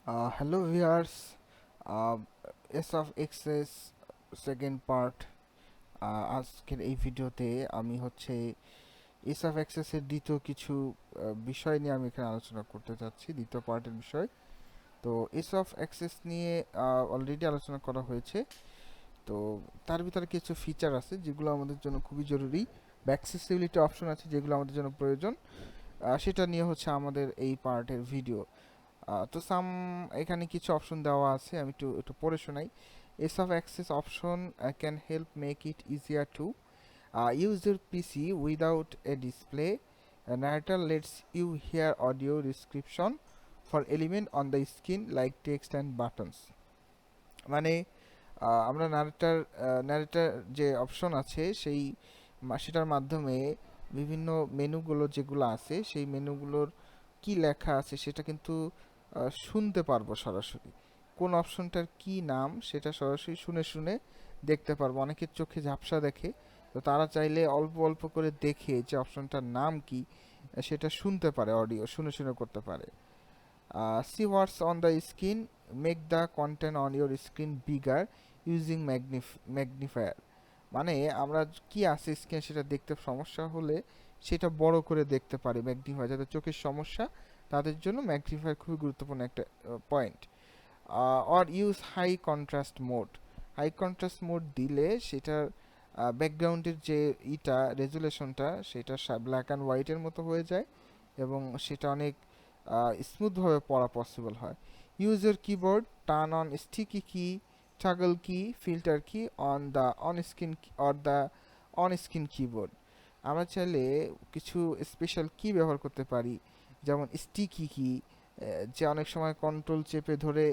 Hello viewers, ease of access second part. আজকের এই ভিডিওতে আমি হচ্ছে এস অফ এক্সেসের দ্বিতীয় কিছু বিষয় নিয়ে আমি এখানে আলোচনা করতে চাচ্ছি, দ্বিতীয় পার্টের বিষয়। তো এস অফ এক্সেস নিয়ে অলরেডি আলোচনা করা হয়েছে। তো তার ভিতরে কিছু ফিচার আছে যেগুলো আমাদের জন্য খুবই জরুরি, বা অ্যাক্সেসিবিলিটি অপশন আছে যেগুলো আমাদের জন্য প্রয়োজন। সেটা নিয়ে হচ্ছে আমাদের এই পার্টের ভিডিও। তো এখানে কিছু অপশন দেওয়া আছে, আমি একটু একটু পড়ে শোনাই। Ease of access option can help make it easier to use your PC without a display. Narrator lets you hear audio description for element on the screen like text and buttons. মানে আমরা নারেটার যে option আছে সেটার মাধ্যমে বিভিন্ন মেনুগুলো যেগুলো আছে সেই মেনুগুলোর কি লেখা আছে সেটা কিন্তু শুনতে পারবো সরাসরি। কোন অপশনটার কি নাম সেটা সরাসরি শুনে শুনে দেখতে পারবো। অনেকের চোখে ঝাপসা দেখে, তো তারা চাইলে অল্প অল্প করে দেখে যে অপশনটার নাম কি সেটা শুনতে পারে, অডিও শুনে শুনে করতে পারে। See what's on the screen, make the content on your screen bigger using magnifier. মানে আমরা কি আছে স্ক্রিনে সেটা দেখতে সমস্যা হলে সেটা বড় করে দেখতে পারি ম্যাগনিফাই, যাদের চোখের সমস্যা তাদের জন্য ম্যাগনিফায়ার খুবই গুরুত্বপূর্ণ একটা point. Or use high contrast mode. High contrast mode দিলে সেটার ব্যাকগ্রাউন্ডের যে রেজুলেশনটা সেটা ব্ল্যাক অ্যান্ড হোয়াইটের মতো হয়ে যায় এবং সেটা অনেক স্মুথভাবে পড়া পসিবল হয়। Use your keyboard, turn on sticky কি, টাগল কি, ফিল্টার কি on the on screen or the on screen keyboard. আমরা চাইলে কিছু স্পেশাল কি ব্যবহার করতে পারি, যেমন স্টিকি কি, যে অনেক সময় কন্ট্রোল চেপে ধরে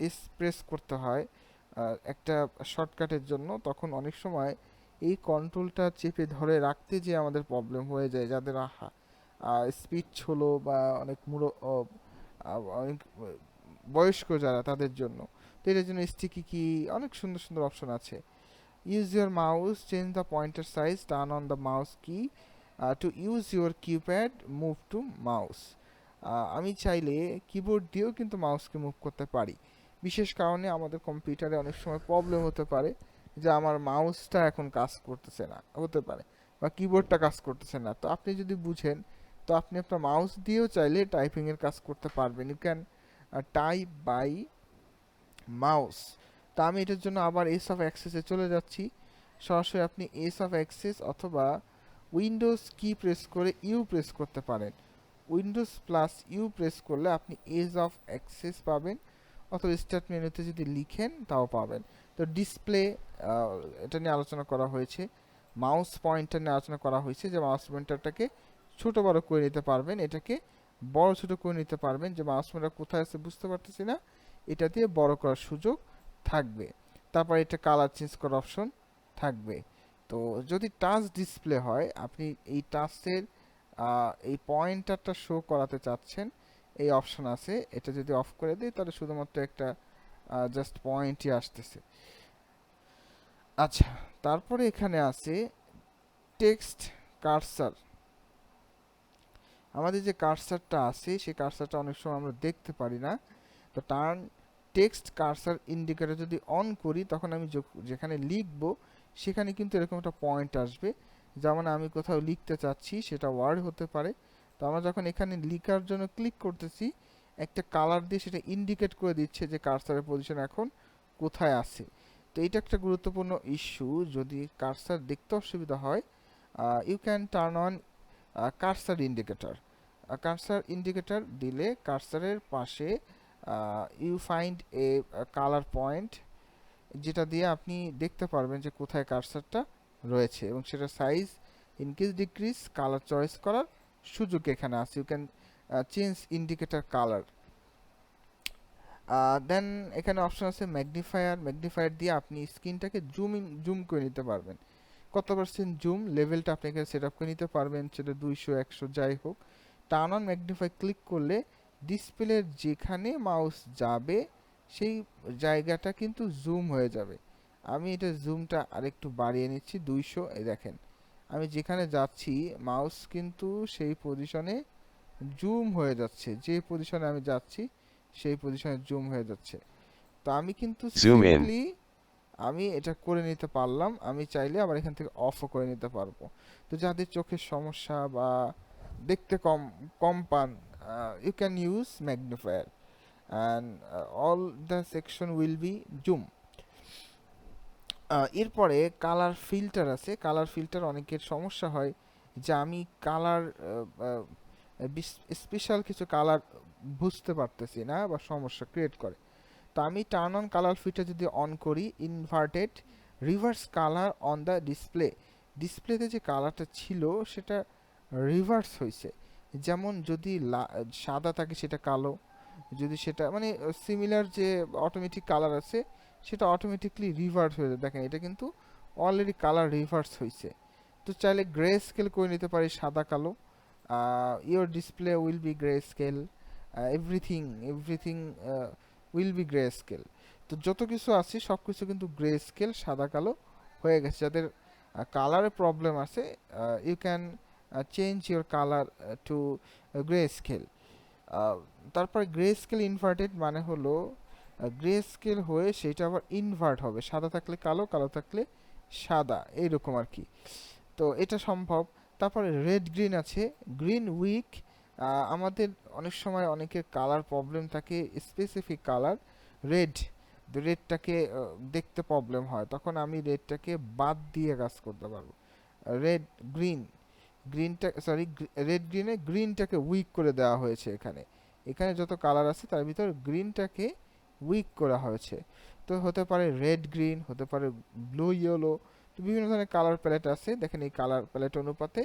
এস প্রেস করতে হয় একটা শর্টকাটের জন্য, তখন অনেক সময় এই কন্ট্রোলটা চেপে ধরে রাখতে যে আমাদের প্রবলেম হয়ে যায়, যাদের স্পিচ হলো বা অনেক বয়স্ক যারা তাদের জন্য। তো এটার জন্য স্টিকি কি, অনেক সুন্দর সুন্দর অপশন আছে। Use your mouse, change the pointer size, turn on the mouse key to use your keypad, move to mouse. আমি চাইলে কিবোর্ড দিয়েও কিন্তু মাউসকে মুভ করতে পারি। বিশেষ কারণে আমাদের কম্পিউটারে অনেক সময় প্রবলেম হতে পারে যে আমার মাউসটা এখন কাজ করতেছে না, হতে পারে, বা কিবোর্ডটা কাজ করতেছে না। তো আপনি যদি বুঝেন, তো আপনি আপনার মাউস দিয়েও চাইলে টাইপিংয়ের কাজ করতে পারবেন। You can type by mouse. তা আমি এটার জন্য আবার এস অফ অ্যাক্সেসে চলে যাচ্ছি। সরাসরি আপনি এস অফ অ্যাক্সেস অথবা উইন্ডোজ কি প্রেস করে ইউ প্রেস করতে পারেন। উইন্ডোজ প্লাস ইউ প্রেস করলে আপনি এজ অফ অ্যাক্সেস পাবেন, অথবা স্টার্ট মেনুতে যদি লিখেন তাও পাবেন। তো ডিসপ্লে, এটা নিয়ে আলোচনা করা হয়েছে। মাউস পয়েন্টার নিয়ে আলোচনা করা হয়েছে যে মাউস পয়েন্টারটাকে ছোট বড় করে নিতে পারবেন, এটাকে বড় ছোট করে নিতে পারবেন, যে মাউস পয়েন্টার কোথায় আছে বুঝতে পারতেছি না, এটা দিয়ে বড় করার সুযোগ থাকবে। তারপর এটা কালার চেঞ্জ করার অপশন থাকবে। তো যদি টাচ ডিসপ্লে হয়, আপনি এই টাচের এই পয়েন্টারটা শো করাতে চাচ্ছেন, এই অপশন আছে। এটা যদি অফ করে দিই তাহলে শুধুমাত্র একটা জাস্ট পয়েন্টই আসতেছে। আচ্ছা, তারপরে এখানে আছে টেক্সট কার্সার। আমাদের যে কার্সারটা আছে সেই কার্সারটা অনেক সময় আমরা দেখতে পারি না। তো টার্ন টেক্সট কার্সার ইন্ডিকেটর যদি অন করি, তখন আমি যেখানে লিখব সেখানে কিন্তু এরকম একটা পয়েন্ট আসবে। যেমন আমি কোথাও লিখতে চাচ্ছি, সেটা ওয়ার্ড হতে পারে। তো আমরা যখন এখানে লিখার জন্য ক্লিক করতেছি, একটা কালার দিয়ে সেটা ইন্ডিকেট করে দিচ্ছে যে কার্সারের পজিশন এখন কোথায় আছে। তো এটা একটা গুরুত্বপূর্ণ ইস্যু। যদি কার্সার দেখতে অসুবিধা হয়, you can turn on cursor indicator. Cursor indicator দিলে কার্সারের পাশে you find a colour point, যেটা দিয়ে আপনি দেখতে পারবেন যে কোথায় কার্সারটা রয়েছে, এবং সেটা size increase decrease colour choice করার সুযোগ এখানে আছে। You can change indicator colour. Then এখানে অপশন আছে ম্যাগনিফায়ার। ম্যাগনিফায়ার দিয়ে আপনি স্ক্রিনটাকে জুম করে নিতে পারবেন। কত পার্সেন্ট জুম লেভেলটা আপনি এখানে সেট আপ করে নিতে পারবেন, সেটা 200 100 যাই হোক। টার্ন অন ম্যাগনিফাই ক্লিক করলে ডিসপ্লের যেখানে মাউস যাবে সেই জায়গাটা কিন্তু জুম হয়ে যাবে। আমি এটা জুমটা আরেকটু বাড়িয়ে নিচ্ছি 200। এই দেখেন, আমি যেখানে যাচ্ছি মাউস কিন্তু সেই পজিশনে জুম হয়ে যাচ্ছে, যে পজিশনে আমি যাচ্ছি সেই পজিশনে জুম হয়ে যাচ্ছে। তো আমি কিন্তু Zoom in. সিম্পলি আমি এটা করে নিতে পারলাম, আমি চাইলে আবার এখান থেকে অফও করে নিতে পারবো। তো যাদের চোখের সমস্যা বা দেখতে কম কম পান, you can use magnifier and all the section will be zoom. এরপরে কালার ফিল্টার আছে। কালার ফিল্টার অনেকের সমস্যা হয় যে আমি কালার স্পেশাল কিছু কালার বুঝতে পারতেছি না বা সমস্যা ক্রিয়েট করে। তো আমি টার্ন অন কালার ফিল্টার যদি অন করি, inverted reverse colour on the ডিসপ্লেতে যে কালারটা ছিল সেটা রিভার্স হয়েছে। যেমন যদি সাদা থাকে সেটা কালো, যদি সেটা মানে সিমিলার যে অটোমেটিক কালার আছে সেটা অটোমেটিকলি রিভার্স হয়ে যায়। দেখেন এটা কিন্তু অলরেডি কালার রিভার্স হয়েছে। তো চাইলে গ্রে স্কেল করে নিতে পারি সাদা কালো, your display will be grey scale, everything will be grey scale. তো যত কিছু আছে সব কিছু কিন্তু গ্রে স্কেল সাদা কালো হয়ে গেছে। যাদের কালারে প্রবলেম আছে, you can change your colour to greyscale. তারপরে গ্রে স্কেল ইনভার্টেড মানে হলো গ্রে স্কেল হয়ে সেটা আবার ইনভার্ট হবে, সাদা থাকলে কালো, কালো থাকলে সাদা, এইরকম আর কি। তো এটা সম্ভব। তারপরে রেড গ্রিন আছে, গ্রিন উইক। আমাদের অনেক সময় অনেকের কালার প্রবলেম থাকে, স্পেসিফিক কালার রেড, রেডটাকে দেখতে প্রবলেম হয়, তখন আমি রেডটাকে বাদ দিয়ে কাজ করতে পারবো। রেড গ্রিন, রেড গ্রিনে গ্রিনটাকে উইক করে দেওয়া হয়েছে। এখানে এখানে যত কালার আছে তার ভিতর গ্রিনটাকে উইক করা হয়েছে। তো হতে পারে রেড গ্রিন, হতে পারে ব্লু ইয়েলো। তো বিভিন্ন ধরনের কালার প্যালেট আছে। দেখেন এই কালার প্যালেট অনুপাতে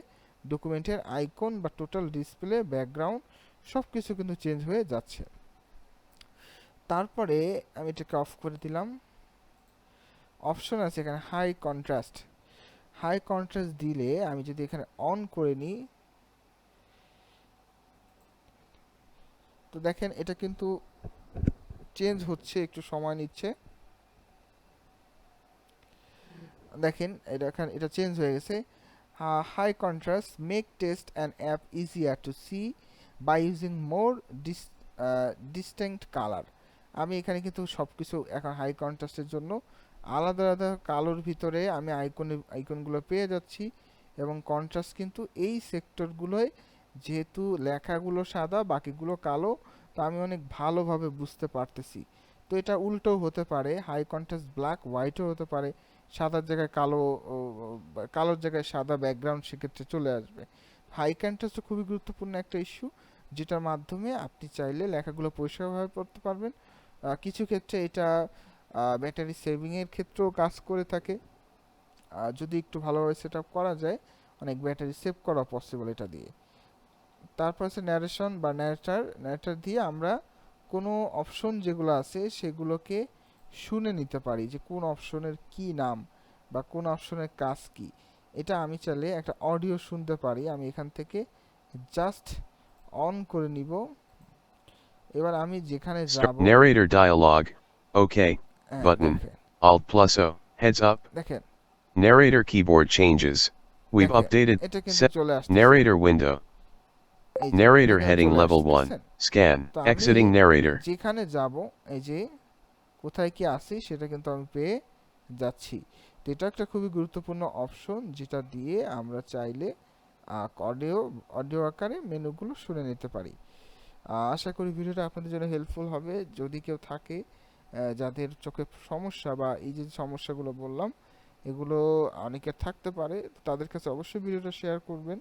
ডকুমেন্টের আইকন বা টোটাল ডিসপ্লে, ব্যাকগ্রাউন্ড সব কিছু কিন্তু চেঞ্জ হয়ে যাচ্ছে। তারপরে আমি এটাকে অফ করে দিলাম। অপশন আছে এখানে হাই কন্ট্রাস্ট। হাই কন্ট্রাস্ট দিলে আমি যদি এখানে অন করে নিই, তো দেখেন এটা কিন্তু চেঞ্জ হচ্ছে, একটু সময় নিচ্ছে। দেখেন এটা চেঞ্জ হয়ে গেছে। High contrast make text and app easier to see by using more distinct colour. আমি এখানে কিন্তু সব কিছু এখন হাই কন্ট্রাস্টের জন্য আলাদা আলাদা কালোর ভিতরে আমি আইকনগুলো পেয়ে যাচ্ছি, এবং কন্ট্রাস্ট কিন্তু এই সেক্টরগুলোয়, যেহেতু লেখাগুলো সাদা বাকিগুলো কালো, তো আমি অনেক ভালোভাবে বুঝতে পারতেছি। তো এটা উল্টো হতে পারে, হাই কন্ট্রাস্ট ব্ল্যাক হোয়াইটও হতে পারে, সাদার জায়গায় কালো, কালোর জায়গায় সাদা ব্যাকগ্রাউন্ড সেক্ষেত্রে চলে আসবে। হাই কন্ট্রাস্ট খুবই গুরুত্বপূর্ণ একটা ইস্যু, যেটার মাধ্যমে আপনি চাইলে লেখাগুলো পরিষ্কারভাবে পড়তে পারবেন। কিছু ক্ষেত্রে এটা ব্যাটারি সেভিংয়ের ক্ষেত্রেও কাজ করে থাকে। যদি একটু ভালোভাবে সেট আপ করা যায়, অনেক ব্যাটারি সেভ করা পসিবল এটা দিয়ে। তারপর আছে ন্যারেশন বা ন্যারেটার দিয়ে আমরা কোনো অপশন যেগুলো আছে সেগুলোকে শুনে নিতে পারি, যে কোন অপশনের কি নাম বা কোন অপশনের কাজ কি। এটা আমি চাইলে একটা অডিও শুনতে পারি। আমি এখান থেকে জাস্ট অন করে নিব। এবার আমি যেখানে যাব, Narrator dialog. OK. Button. দেখেন Alt plus O. Heads up. দেখেন Narrator keyboard changes. We've দেখেন updated এটা কিন্তু set চলে আসতেছে। narrator window. এই যে এটা Narrator কিন্তু heading চলে level আসছে, 1. দেখছেন? Scan. তো আমি Exiting narrator. যেখানে যাব, এই যে কোথায় কি আসি সেটা কিন্তু আমি পেয়ে যাচ্ছি। তো এটা একটা খুবই গুরুত্বপূর্ণ অপশন, যেটা দিয়ে আমরা চাইলে অডিও অডিও আকারে মেনুগুলো শুনে নিতে পারি। আশা করি ভিডিওটা আপনাদের জন্য হেল্পফুল হবে। যদি কেউ থাকে যাদের চোখে সমস্যা বা এই যে সমস্যাগুলো বললাম এগুলো অনেকের থাকতে পারে, তাদের কাছে অবশ্যই ভিডিওটা শেয়ার করবেন।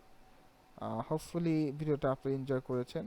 হোপফুলি ভিডিওটা আপনি এনজয় করেছেন।